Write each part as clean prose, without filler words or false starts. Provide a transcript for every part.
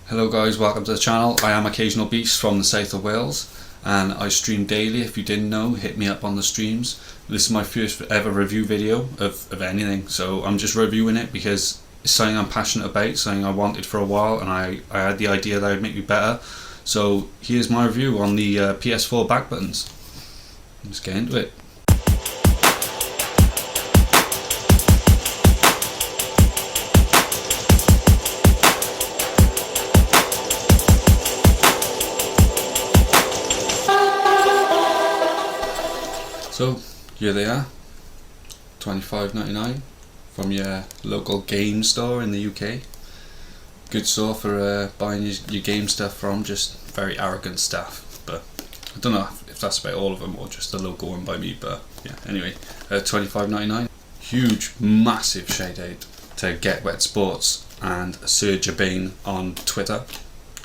Hello guys, welcome to the channel. I am Occasional Beast from the south of Wales and I stream daily. If you didn't know, hit me up on the streams. This is my first ever review video of anything, so I'm just reviewing it because it's something I'm passionate about, something I wanted for a while, and I had the idea that it would make me better. So here's my review on the PS4 back buttons. Let's get into it. So here they are, $25.99 from your local game store in the UK. Good store for buying your game stuff from, just very arrogant staff, but I don't know if that's about all of them or just the local one by me, but yeah, anyway, $25.99. Huge, massive shout out to Get Wet Sports and Serge Urbain on Twitter.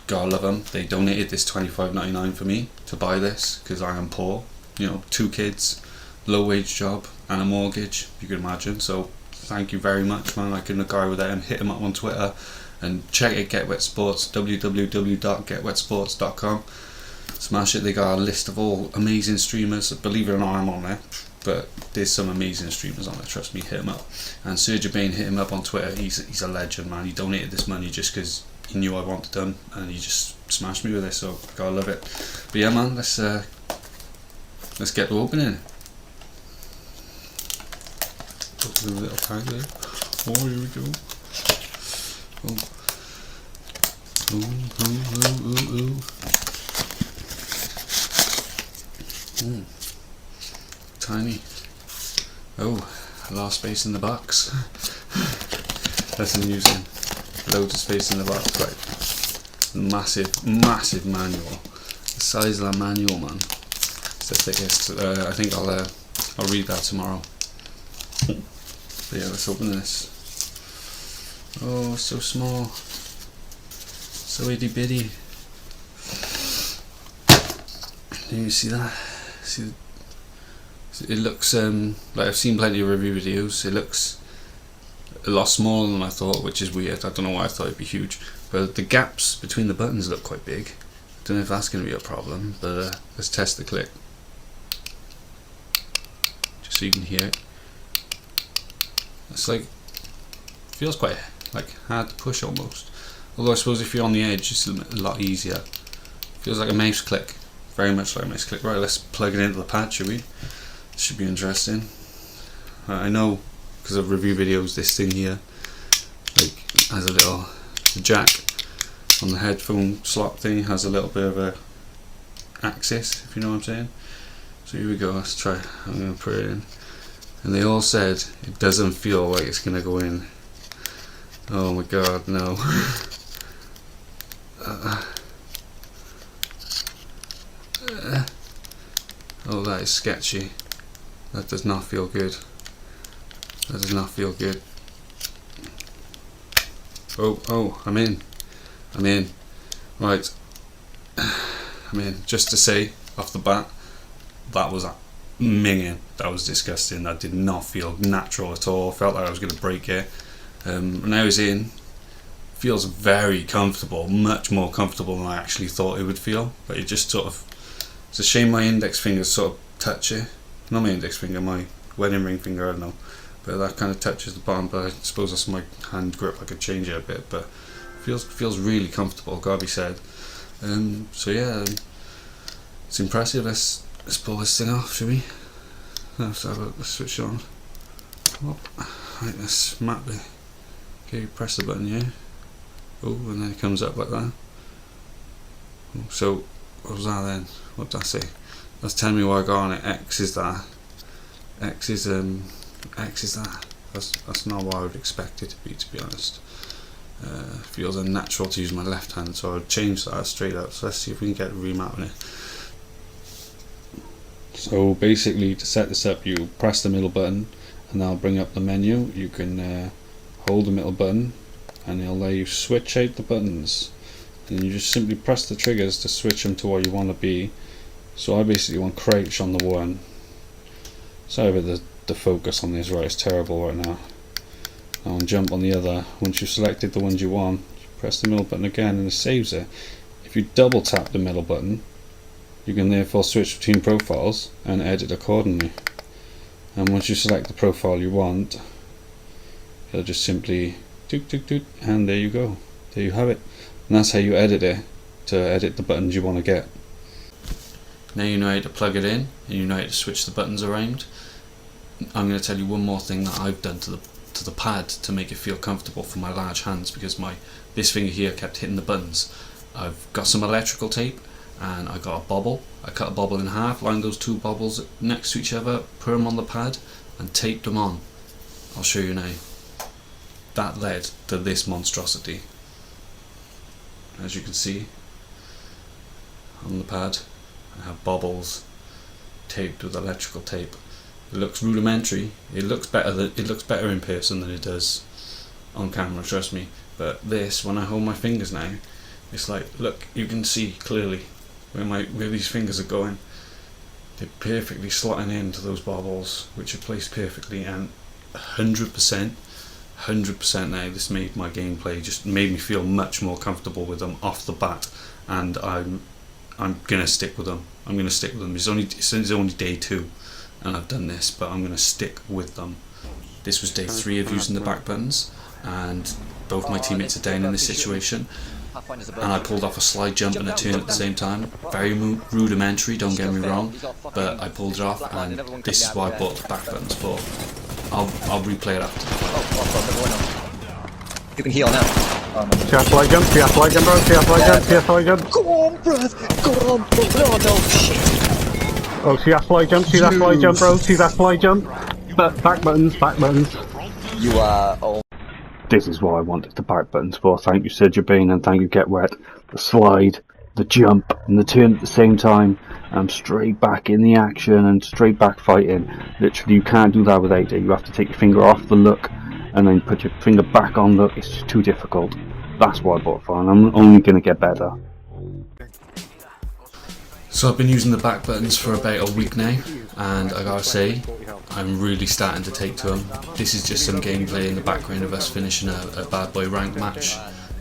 Gotta love them. They donated this $25.99 for me to buy this because I am poor. You know, 2 kids, low wage job and a mortgage, you can imagine. So thank you very much, man. I couldn't have got without him. Hit him up on Twitter and check out Get Wet Sports, www.getwetsports.com. Smash it. They got a list of all amazing streamers. Believe it or not, I'm on there, but there's some amazing streamers on there, trust me. Hit him up. And Serge Urbain, hit him up on Twitter. He's a legend, man. He donated this money just because he knew I wanted them and he just smashed me with it, so gotta love it. But yeah, man, let's get to opening. Put a little tag there. Oh, here we go. Oh. Ooh. Tiny. Oh, I lost space in the box. That's amusing. Loads of space in the box, right? Massive manual. The size of that manual, man. It's the thickest. I think I'll read that tomorrow. But yeah, let's open this. Oh, so small, so itty bitty. Can you see that? See, it looks like I've seen plenty of review videos. It looks a lot smaller than I thought, which is weird. I don't know why I thought it'd be huge, but the gaps between the buttons look quite big. Don't know if that's going to be a problem, but let's test the click, just so you can hear it. It's like, feels quite like hard to push almost. Although I suppose if you're on the edge, it's a lot easier. Feels like a mouse click, very much like a mouse click. Right, let's plug it into the pad, shall we? This should be interesting. I know because of review videos, this thing here, like, has a little jack on the headphone slot thing, has a little bit of a axis, if you know what I'm saying. So here we go. Let's try. I'm gonna put it in. And they all said it doesn't feel like it's gonna go in. Oh my god, no. Oh, that is sketchy. That does not feel good. That does not feel good. Oh, I'm in. Right. I'm in. Just to say, off the bat, that was minging. That was disgusting. That did not feel natural at all. Felt like I was going to break it. Now it's in. Feels very comfortable, much more comfortable than I actually thought it would feel. But it just sort of, it's a shame my index fingers sort of touch it. Not my index finger, my wedding ring finger, I don't know. But that kind of touches the bottom, but I suppose that's my hand grip. I could change it a bit, but feels really comfortable, gotta be said. So yeah, it's impressive. Let's pull this thing off, shall we? Let's switch it on. Right, let's map it. Okay, press the button, yeah. Oh, and then it comes up like that. So, what was that then? What did I say? That's telling me what I got on it. X is that. X is that. That's not what I would expect it to be honest. Feels unnatural to use my left hand, so I'll change that straight up. So let's see if we can get remapping it. So basically, to set this up, you press the middle button and that'll bring up the menu. You can hold the middle button and it'll let you switch out the buttons, and you just simply press the triggers to switch them to what you want to be. So I basically want crouch on the one. Sorry about the focus on this, right, it's terrible right now. And jump on the other. Once you've selected the ones you want, you press the middle button again and it saves it. If you double tap the middle button, you can therefore switch between profiles and edit accordingly. And once you select the profile you want, it'll just simply doot doot doot, and there you go. There you have it. And that's how you edit it, to edit the buttons you want to get. Now you know how to plug it in, and you know how to switch the buttons around. I'm going to tell you one more thing that I've done to the pad to make it feel comfortable for my large hands, because this finger here kept hitting the buttons. I've got some electrical tape and I got a bobble. I cut a bobble in half, lined those two bobbles next to each other, put them on the pad and taped them on. I'll show you now. That led to this monstrosity. As you can see on the pad, I have bobbles taped with electrical tape. It looks rudimentary. It looks better in person than it does on camera, trust me. But this, when I hold my fingers now, it's like, look, you can see clearly where these fingers are going. They're perfectly slotting into those bobbles, which are placed perfectly, and 100% now, this made my gameplay, just made me feel much more comfortable with them off the bat, and I'm gonna stick with them. It's only day 2 and I've done this, but I'm gonna stick with them. This was day 3 of using the back buttons, and both my teammates are down in this situation, and I pulled off a slide jump and a turn at the same time. Very rudimentary, don't get me wrong, but I pulled it off, and this is why I bought the back buttons for. I'll replay it after the fight. You can heal now. See that slide jump, bro, see that slide jump. Go on, bruv, go on, bro. Oh no, shit. Oh, see that slide jump, bro, see that slide jump. But back buttons. You are, oh. This is what I wanted the back buttons for. Thank you, Sir Jabane, and thank you, Get Wet. The slide, the jump, and the turn at the same time. I'm straight back in the action and straight back fighting. Literally, you can't do that without it. You have to take your finger off the look and then put your finger back on look. It's just too difficult. That's what I bought for, and I'm only going to get better. So I've been using the back buttons for about a week now, and I gotta say, I'm really starting to take to them. This is just some gameplay in the background of us finishing a bad boy rank match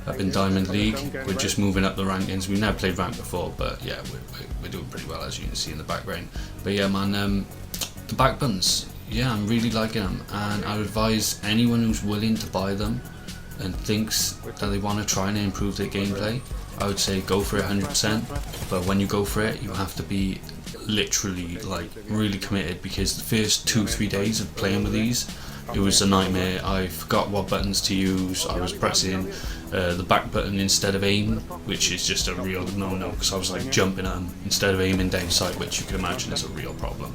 up in Diamond League. We're just moving up the rankings. We've never played rank before, but yeah, we're doing pretty well, as you can see in the background. But yeah, man, the back buttons, yeah, I'm really liking them, and I would advise anyone who's willing to buy them and thinks that they want to try and improve their gameplay, I would say go for it 100%, but when you go for it, you have to be literally like really committed, because the first 2-3 days of playing with these, it was a nightmare. I forgot what buttons to use. I was pressing the back button instead of aim, which is just a real no-no, because I was like jumping at them instead of aiming down sight, which you can imagine is a real problem.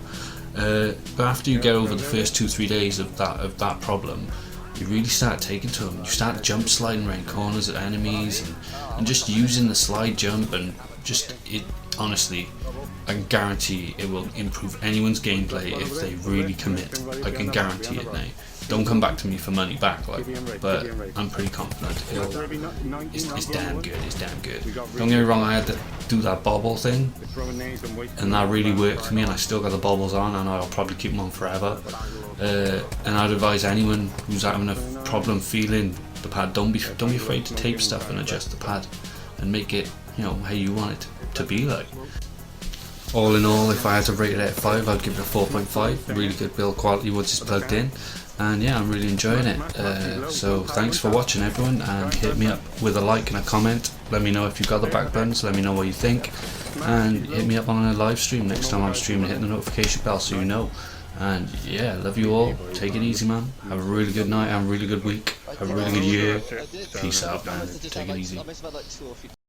But after you get over the first 2-3 days of that problem, you really start taking to them. You start jump sliding around corners at enemies and just using the slide jump, and just honestly, I can guarantee it will improve anyone's gameplay if they really commit. I can guarantee it now. Don't come back to me for money back, but I'm pretty confident it's damn good. It's damn good. Don't get me wrong, I had to do that bobble thing, and that really worked for me, and I still got the bobbles on, and I'll probably keep them on forever. And I'd advise anyone who's having a problem feeling the pad, don't be afraid to tape stuff and adjust the pad and make it, you know, how you want it to be like. All in all, if I had to rate it out of 5, I'd give it a 4.5. Really good build quality once it's plugged in, and yeah, I'm really enjoying it. So thanks for watching, everyone, and hit me up with a like and a comment. Let me know if you got the back buttons, let me know what you think, and hit me up on a live stream next time I'm streaming. Hit the notification bell so you know. And yeah, love you all. Take it easy, man. Have a really good night and a really good week. Have a really good year. Peace out, man. Take it easy.